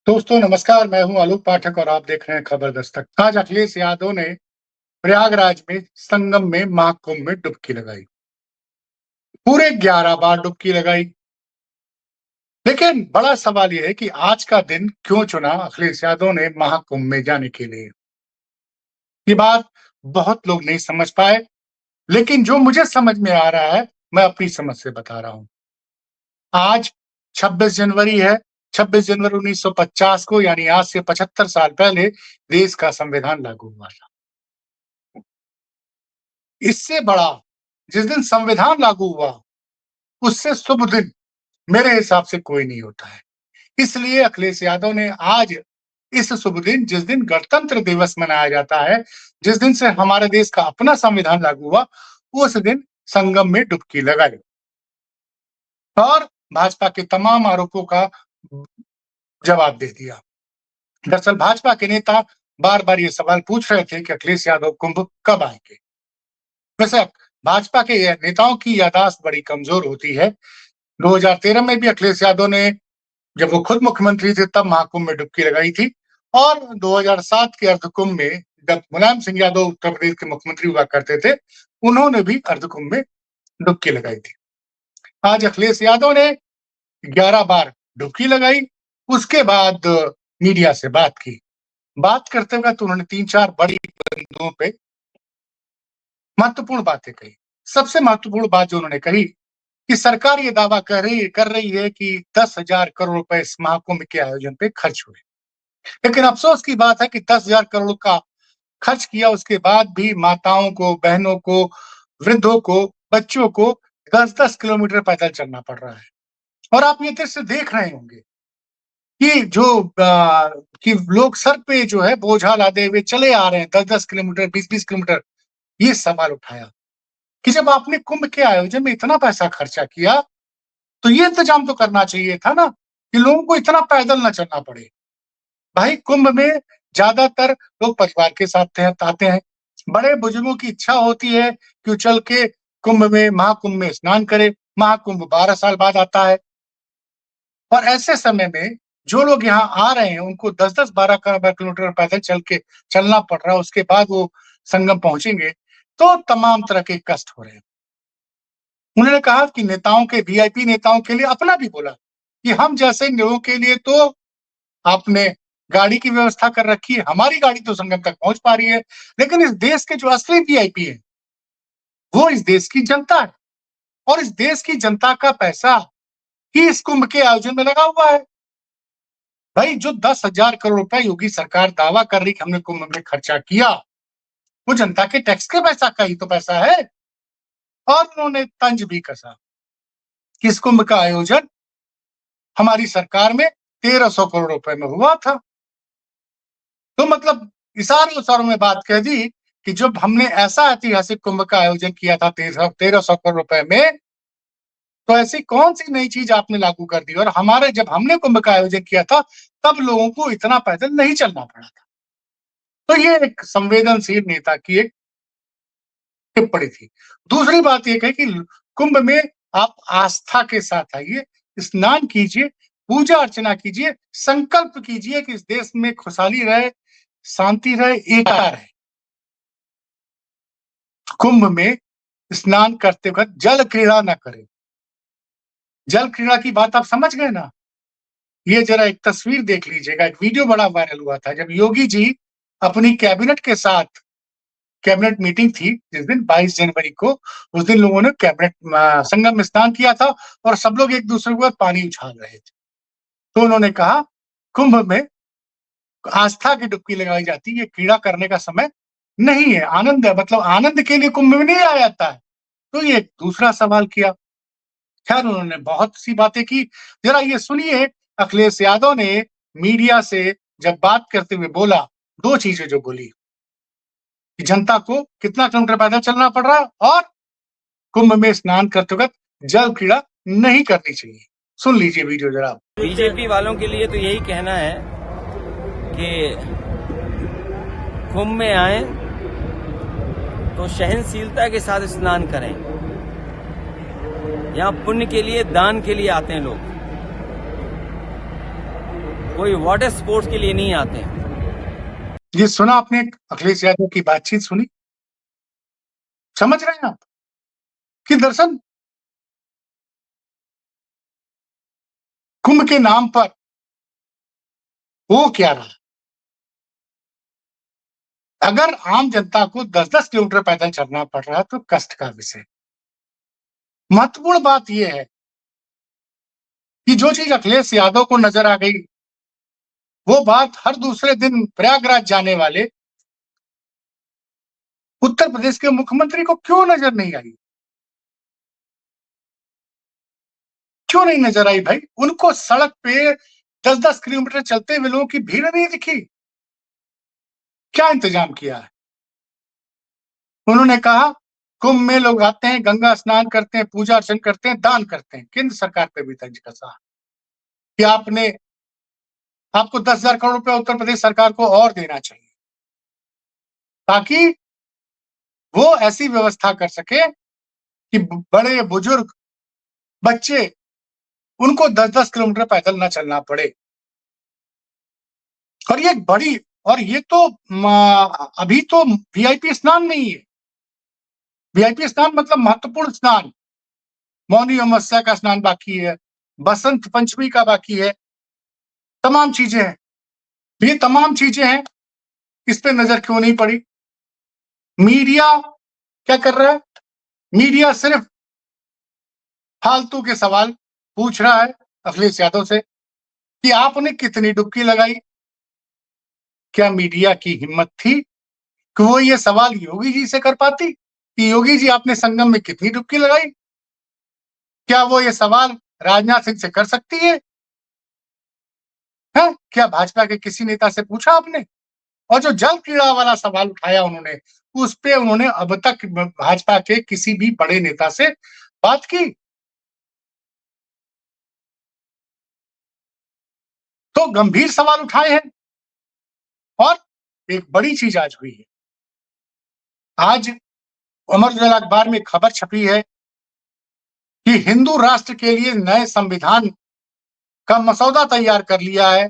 दोस्तों नमस्कार, मैं हूं आलोक पाठक और आप देख रहे हैं खबर दस्तक। आज अखिलेश यादव ने प्रयागराज में संगम में महाकुंभ में डुबकी लगाई। पूरे 11 बार डुबकी लगाई। लेकिन बड़ा सवाल यह है कि आज का दिन क्यों चुना अखिलेश यादव ने महाकुंभ में जाने के लिए। ये बात बहुत लोग नहीं समझ पाए, लेकिन जो मुझे समझ में आ रहा है मैं अपनी समझ से बता रहा हूं। आज 26 जनवरी है। 26 जनवरी 1950 को, यानी आज से 75 साल पहले देश का संविधान लागू हुआ था। इससे बड़ा जिस दिन संविधान लागू हुआ, उससे शुभ दिन मेरे हिसाब से कोई नहीं होता है। इसलिए अखिलेश यादव ने आज इस शुभ दिन, जिस दिन गणतंत्र दिवस मनाया जाता है, जिस दिन से हमारे देश का अपना संविधान लागू हुआ, उस दिन संगम में डुबकी लगाई और भाजपा के तमाम आरोपों का जवाब दे दिया। दरअसल भाजपा के नेता बार-बार ये सवाल पूछ रहे थे कि अखिलेश यादव कुंभ कब आएंगे। वैसे भाजपा के नेताओं की याददाश्त बड़ी कमजोर होती है। 2013 में भी अखिलेश यादव ने, जब वो खुद मुख्यमंत्री थे, तब महाकुंभ में डुबकी लगाई थी और 2007 के अर्धकुंभ में, जब मुलायम सिंह यादव उत्तर प्रदेश के मुख्यमंत्री हुआ करते थे, उन्होंने भी अर्धकुंभ में डुबकी लगाई थी। आज अखिलेश यादव ने 11 बार डुबकी लगाई। उसके बाद मीडिया से बात की। बात करते वक्त उन्होंने 3-4 बड़ी बिंदुओं पे महत्वपूर्ण बातें कही। सबसे महत्वपूर्ण बात जो उन्होंने कही कि सरकार ये दावा कर रही है कि 10,000 करोड़ रुपए इस महाकुंभ के आयोजन पे खर्च हुए। लेकिन अफसोस की बात है कि 10,000 करोड़ का खर्च किया, उसके बाद भी माताओं को, बहनों को, वृद्धों को, बच्चों को 10-10 किलोमीटर पैदल चलना पड़ रहा है। और आप ये दृश्य देख रहे होंगे कि कि लोग सर पे जो है बोझा लादे हुए चले आ रहे हैं 10-10 किलोमीटर, 20-20 किलोमीटर। ये सवाल उठाया कि जब आपने कुंभ के आयोजन में इतना पैसा खर्चा किया, तो ये इंतजाम तो करना चाहिए था ना कि लोगों को इतना पैदल ना चलना पड़े। भाई, कुंभ में ज्यादातर लोग परिवार के साथ आते हैं। बड़े बुजुर्गों की इच्छा होती है कि वो चल के कुंभ में, महाकुंभ में स्नान करे। महाकुंभ 12 साल बाद आता है और ऐसे समय में जो लोग यहाँ आ रहे हैं, उनको 10-10, 12 किलोमीटर पैदल चलना पड़ रहा है। उसके बाद वो संगम पहुंचेंगे, तो तमाम तरह के कष्ट हो रहे हैं। उन्होंने कहा कि नेताओं के, वीआईपी नेताओं के लिए, अपना भी बोला कि हम जैसे लोगों के लिए तो आपने गाड़ी की व्यवस्था कर रखी है, हमारी गाड़ी तो संगम तक पहुंच पा रही है, लेकिन इस देश के जो असली वीआईपी है, वो इस देश की जनता है और इस देश की जनता का पैसा ही इस कुंभ के आयोजन में लगा हुआ है। भाई, जो 10,000 करोड़ रुपए योगी सरकार दावा कर रही कि हमने कुंभ में खर्चा किया, वो जनता के टैक्स के पैसा का ही तो पैसा है। और उन्होंने तंज भी कसा कि इस कुंभ का आयोजन हमारी सरकार में 1,300 करोड़ रुपए में हुआ था। तो मतलब इशारों में बात कह दी कि जब हमने ऐसा ऐतिहासिक कुंभ का आयोजन किया था 1,300 करोड़ रुपए में, तो ऐसी कौन सी नई चीज आपने लागू कर दी। और जब हमने कुंभ का आयोजन किया था, तब लोगों को इतना पैदल नहीं चलना पड़ा था। तो ये एक संवेदनशील नेता की एक टिप्पणी थी। दूसरी बात ये है कि कुंभ में आप आस्था के साथ आइए, स्नान कीजिए, पूजा अर्चना कीजिए, संकल्प कीजिए कि इस देश में खुशहाली रहे, शांति रहे, एकता रहे। कुंभ में स्नान करते वक्त जल क्रीड़ा न करें। जल क्रीड़ा की बात आप समझ गए ना? ये जरा एक तस्वीर देख लीजिएगा। एक वीडियो बड़ा वायरल हुआ था, जब योगी जी अपनी कैबिनेट के साथ, कैबिनेट मीटिंग थी जिस दिन 22 जनवरी को, उस दिन लोगों ने कैबिनेट संगम में स्नान किया था और सब लोग एक दूसरे के ऊपर पानी उछाल रहे थे। तो उन्होंने कहा, कुंभ में आस्था की डुबकी लगाई जाती है, ये क्रीड़ा करने का समय नहीं है, आनंद है। मतलब आनंद के लिए कुंभ में नहीं आया जाता है। तो ये दूसरा सवाल किया। खैर, उन्होंने बहुत सी बातें की। जरा ये सुनिए, अखिलेश यादव ने मीडिया से जब बात करते हुए बोला, 2 चीजें जो बोली कि जनता को कितना किलोमीटर पैदल चलना पड़ रहा है और कुंभ में स्नान करते वक्त जल क्रीड़ा नहीं करनी चाहिए। सुन लीजिए वीडियो जरा। बीजेपी वालों के लिए तो यही कहना है कि कुंभ में आए तो सहनशीलता के साथ स्नान करें। यहाँ पुण्य के लिए, दान के लिए आते हैं लोग। कोई वाटर स्पोर्ट्स के लिए नहीं आते हैं। ये सुना आपने अखिलेश यादव की बातचीत सुनी? समझ रहे हैं आप कि दरअसल कुंभ के नाम पर वो क्या रहा? अगर आम जनता को 10-10 किलोमीटर पैदल चलना पड़ रहा है तो कष्ट का विषय। महत्वपूर्ण बात यह है कि जो चीज अखिलेश यादव को नजर आ गई, वो बात हर दूसरे दिन प्रयागराज जाने वाले उत्तर प्रदेश के मुख्यमंत्री को क्यों नजर नहीं आई? क्यों नहीं नजर आई भाई? उनको सड़क पे 10-10 किलोमीटर चलते हुए लोगों की भीड़ नहीं दिखी? क्या इंतजाम किया है? उन्होंने कहा कुंभ में लोग आते हैं, गंगा स्नान करते हैं, पूजा अर्चन करते हैं, दान करते हैं। केंद्र सरकार पे भी तंज कसा कि आपको 10,000 करोड़ रुपया उत्तर प्रदेश सरकार को और देना चाहिए ताकि वो ऐसी व्यवस्था कर सके कि बड़े बुजुर्ग बच्चे उनको 10-10 किलोमीटर पैदल ना चलना पड़े। और ये बड़ी और ये तो अभी तो वीआईपी स्नान नहीं है। वीआईपी स्नान मतलब महत्वपूर्ण स्नान, मौनी अमावस्या का स्नान बाकी है, बसंत पंचमी का बाकी है, तमाम चीजें हैं। ये तमाम चीजें हैं, इस पे नजर क्यों नहीं पड़ी? मीडिया क्या कर रहा है? मीडिया सिर्फ फालतू के सवाल पूछ रहा है अखिलेश यादव से कि आपने कितनी डुबकी लगाई। क्या मीडिया की हिम्मत थी कि वो ये सवाल योगी जी से कर पाती कि योगी जी आपने संगम में कितनी डुबकी लगाई? क्या वो ये सवाल राजनाथ सिंह से कर सकती है? क्या भाजपा के किसी नेता से पूछा आपने? और जो जल क्रीड़ा वाला सवाल उठाया उन्होंने, उस पे उन्होंने अब तक भाजपा के किसी भी बड़े नेता से बात की? तो गंभीर सवाल उठाए हैं। और एक बड़ी चीज आज हुई है। आज अमर उजाला अखबार में खबर छपी है कि हिंदू राष्ट्र के लिए नए संविधान का मसौदा तैयार कर लिया है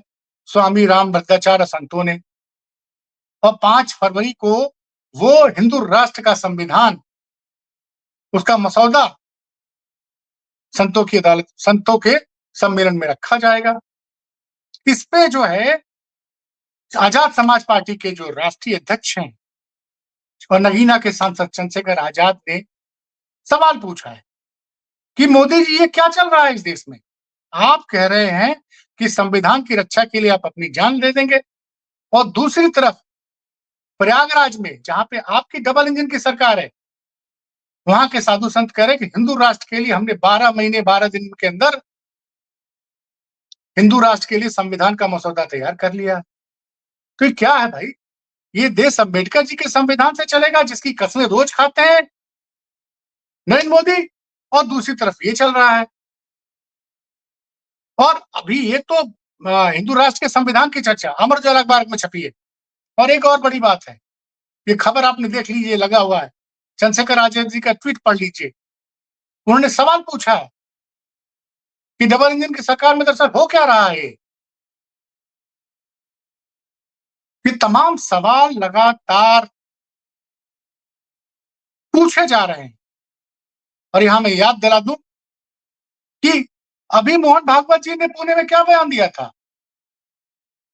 स्वामी राम भद्राचार्य संतों ने। और 5 फरवरी को वो हिंदू राष्ट्र का संविधान, उसका मसौदा संतों के सम्मेलन में रखा जाएगा। इस पे जो है आजाद समाज पार्टी के जो राष्ट्रीय अध्यक्ष हैं और नगीना के सांसद चंद्रशेखर आजाद ने सवाल पूछा है कि मोदी जी ये क्या चल रहा है इस देश में? आप कह रहे हैं कि संविधान की रक्षा के लिए आप अपनी जान दे देंगे और दूसरी तरफ प्रयागराज में जहां पे आपकी डबल इंजन की सरकार है, वहां के साधु संत कह रहे हैं कि हिंदू राष्ट्र के लिए हमने 12 महीने 12 दिन के अंदर हिंदू राष्ट्र के लिए संविधान का मसौदा तैयार कर लिया। तो ये क्या है भाई? ये देश अम्बेडकर जी के संविधान से चलेगा जिसकी कस्में रोज खाते हैं नरेंद्र मोदी, और दूसरी तरफ ये चल रहा है। और अभी ये तो हिंदू राष्ट्र के संविधान की चर्चा अमर उजाला अखबार में छपी है। और एक और बड़ी बात है, ये खबर आपने देख लीजिए, लगा हुआ है, चंद्रशेखर आजाद जी का ट्वीट पढ़ लीजिए। उन्होंने सवाल पूछा है कि डबल इंजन की सरकार में दरअसल हो क्या रहा है। ये तमाम सवाल लगातार पूछे जा रहे हैं। और यहां मैं याद दिला दूं कि अभी मोहन भागवत जी ने पुणे में क्या बयान दिया था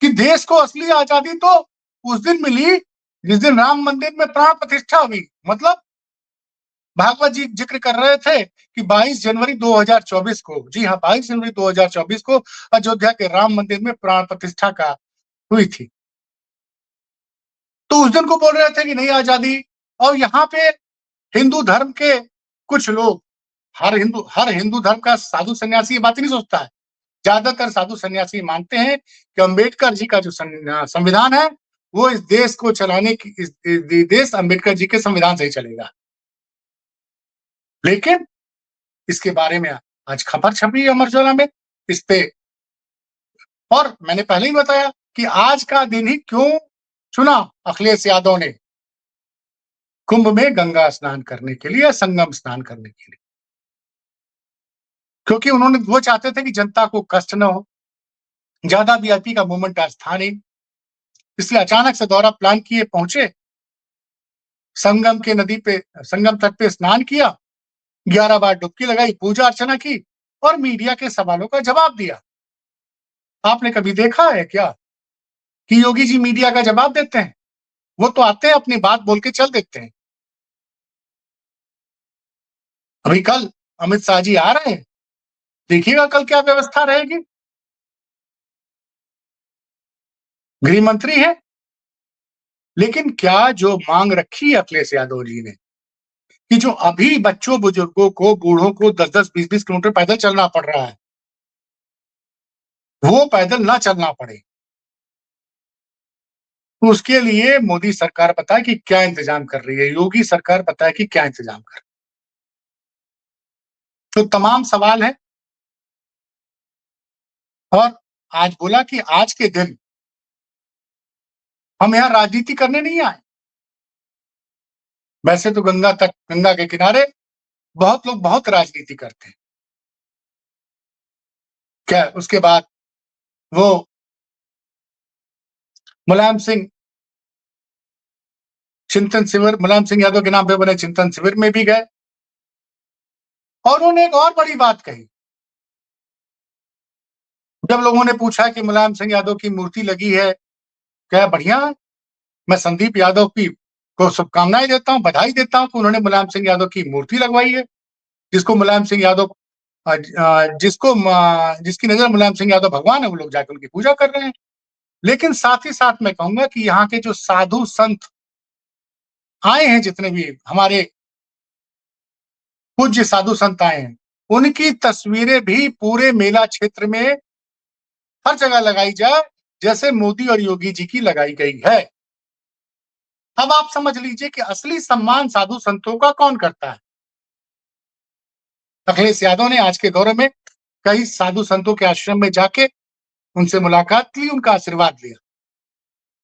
कि देश को असली आजादी तो उस दिन मिली जिस दिन राम मंदिर में प्राण प्रतिष्ठा हुई। मतलब भागवत जी जिक्र कर रहे थे कि 22 जनवरी 2024 को, जी हाँ 22 जनवरी 2024 को अयोध्या के राम मंदिर में प्राण प्रतिष्ठा का हुई थी। तो उस दिन को बोल रहे थे कि नई आजादी। और यहाँ पे हिंदू धर्म के कुछ लोग, हर हिंदू धर्म का साधु सन्यासी ये बात नहीं सोचता है। ज्यादातर साधु सन्यासी मानते हैं कि अंबेडकर जी का जो संविधान है वो इस देश को चलाने की, इस देश अंबेडकर जी के संविधान से ही चलेगा। लेकिन इसके बारे में आज खबर छपी है अमर उजाला में इस पे। और मैंने पहले ही बताया कि आज का दिन ही क्यों चुना अखिलेश यादव ने कुंभ में गंगा स्नान करने के लिए, संगम स्नान करने के लिए, क्योंकि वो चाहते थे कि जनता को कष्ट न हो, ज्यादा वीआईपी का मूवमेंट आज था नहीं, इसलिए अचानक से दौरा प्लान किए पहुंचे, संगम के नदी पे, संगम तट पे स्नान किया, 11 बार डुबकी लगाई, पूजा अर्चना की और मीडिया के सवालों का जवाब दिया। आपने कभी देखा है क्या कि योगी जी मीडिया का जवाब देते हैं? वो तो आते हैं, अपनी बात बोल के चल देते हैं। अभी कल अमित शाह जी आ रहे हैं, देखिएगा कल क्या व्यवस्था रहेगी। गृह मंत्री है, लेकिन क्या जो मांग रखी है अखिलेश यादव जी ने कि जो अभी बच्चों बुजुर्गों को, बूढ़ों को 10-10, 20-20 किलोमीटर पैदल चलना पड़ रहा है, वो पैदल ना चलना पड़े, तो उसके लिए मोदी सरकार बताए कि क्या इंतजाम कर रही है, योगी सरकार बताए कि क्या इंतजाम कर रही है। तो तमाम सवाल है। और आज बोला कि आज के दिन हम यहाँ राजनीति करने नहीं आए। वैसे तो गंगा के किनारे बहुत लोग बहुत राजनीति करते हैं। क्या उसके बाद वो मुलायम सिंह चिंतन शिविर, मुलायम सिंह यादव के नाम पे बने चिंतन शिविर में भी गए और उन्होंने एक और बड़ी बात कही। जब लोगों ने पूछा कि मुलायम सिंह यादव की मूर्ति लगी है, क्या बढ़िया है, मैं संदीप यादव की को शुभकामनाएं देता हूं, बधाई देता हूं कि उन्होंने मुलायम सिंह यादव की मूर्ति लगवाई है, जिसको मुलायम सिंह यादव जिसकी नजर मुलायम सिंह यादव भगवान है, वो लोग जाकर उनकी पूजा कर रहे हैं। लेकिन साथ ही साथ मैं कहूंगा कि यहाँ के जो साधु संत आए हैं, जितने भी हमारे पूज्य साधु संत आए हैं, उनकी तस्वीरें भी पूरे मेला क्षेत्र में हर जगह लगाई जाए, जैसे मोदी और योगी जी की लगाई गई है। अब आप समझ लीजिए कि असली सम्मान साधु संतों का कौन करता है। अखिलेश यादव ने आज के दौरे में कई साधु संतों के आश्रम में जाके उनसे मुलाकात की, उनका आशीर्वाद लिया।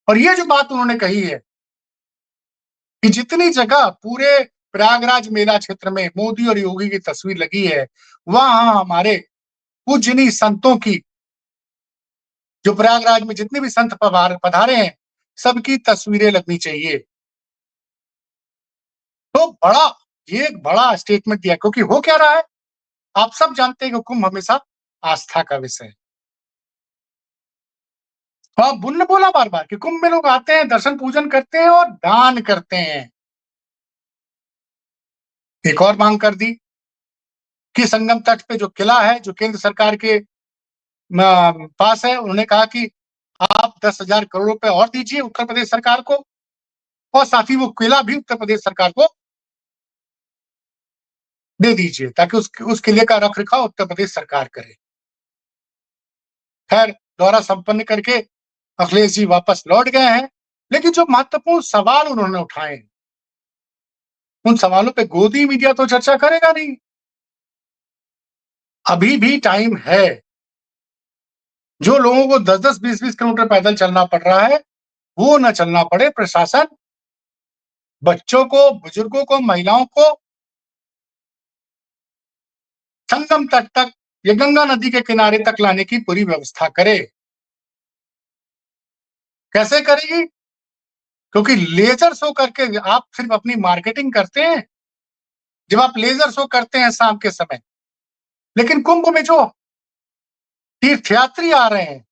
और ये जो बात उन्होंने कही है कि जितनी जगह पूरे प्रयागराज मेला क्षेत्र में मोदी और योगी की तस्वीर लगी है, वहां हमारे पूजनीय संतों की, जो प्रयागराज में जितने भी संत पधारे हैं, सबकी तस्वीरें लगनी चाहिए। तो ये एक बड़ा स्टेटमेंट दिया, क्योंकि हो क्या रहा है, आप सब जानते हैं कि कुंभ हमेशा आस्था का विषय है। हाँ, बुल ने बोला बार बार कि कुंभ में लोग आते हैं, दर्शन पूजन करते हैं और दान करते हैं। एक और मांग कर दी कि संगम तट पे जो किला है, जो केंद्र सरकार के पास है, उन्होंने कहा कि आप 10,000 करोड़ रुपए और दीजिए उत्तर प्रदेश सरकार को, और साथ ही वो किला भी उत्तर प्रदेश सरकार को दे दीजिए, ताकि उस किले का रख रखाव उत्तर प्रदेश सरकार करे। खैर, दौरा संपन्न करके अखिलेश जी वापस लौट गए हैं, लेकिन जो महत्वपूर्ण सवाल उन्होंने उठाए, उन सवालों पे गोदी मीडिया तो चर्चा करेगा नहीं। अभी भी टाइम है। जो लोगों को 10-10, 20-20 किलोमीटर पैदल चलना पड़ रहा है, वो न चलना पड़े। प्रशासन बच्चों को, बुजुर्गों को, महिलाओं को संगम तट तक या गंगा नदी के किनारे तक लाने की पूरी व्यवस्था करे। कैसे करेगी? क्योंकि लेजर शो करके आप सिर्फ अपनी मार्केटिंग करते हैं, जब आप लेजर शो करते हैं शाम के समय, लेकिन कुंभ में जो तीर्थयात्री आ रहे हैं,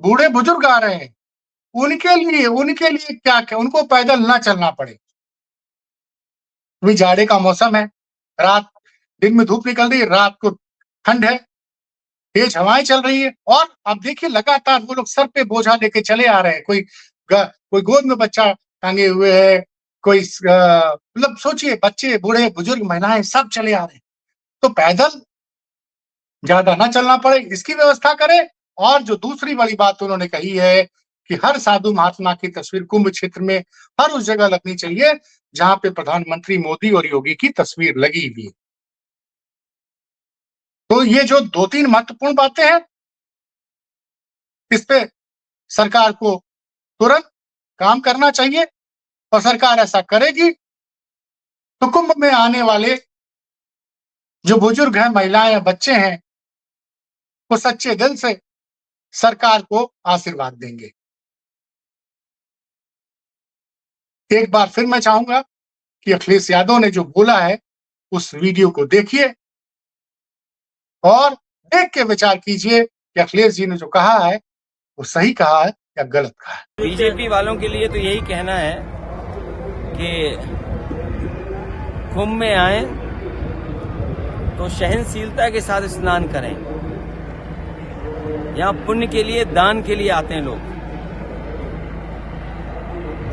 बूढ़े बुजुर्ग आ रहे हैं, उनके लिए क्या उनको पैदल ना चलना पड़े। अभी जाड़े का मौसम है, दिन में धूप निकल रही है, रात को ठंड है, तेज हवाएं चल रही है, और आप देखिए लगातार वो लोग सर पे बोझा लेके चले आ रहे हैं। कोई गोद में बच्चा टांगे हुए है, कोई मतलब सोचिए, बच्चे, बूढ़े, बुजुर्ग, महिलाएं सब चले आ रहे हैं। तो पैदल ज्यादा ना चलना पड़े, इसकी व्यवस्था करें। और जो दूसरी बड़ी बात उन्होंने कही है कि हर साधु महात्मा की तस्वीर कुंभ क्षेत्र में हर उस जगह लगनी चाहिए जहां पे प्रधानमंत्री मोदी और योगी की तस्वीर लगी हुई है। तो ये जो 2-3 महत्वपूर्ण बातें हैं, इस पे सरकार को तुरंत काम करना चाहिए, और सरकार ऐसा करेगी तो कुंभ में आने वाले जो बुजुर्ग हैं, महिलाएं, बच्चे हैं, वो सच्चे दिल से सरकार को आशीर्वाद देंगे। एक बार फिर मैं चाहूंगा कि अखिलेश यादव ने जो बोला है उस वीडियो को देखिए और देख के विचार कीजिए कि अखिलेश जी ने जो कहा है वो सही कहा है या गलत कहा है। बीजेपी वालों के लिए तो यही कहना है कि कुंभ में आए तो सहनशीलता के साथ स्नान करें। यहाँ पुण्य के लिए, दान के लिए आते हैं लोग,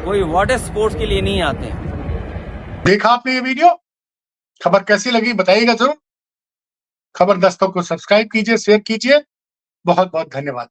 कोई वाटर स्पोर्ट्स के लिए नहीं आते हैं। देखा आपने ये वीडियो? खबर कैसी लगी बताइएगा जरूर। खबर दस्तक को सब्सक्राइब कीजिए, शेयर कीजिए। बहुत बहुत धन्यवाद।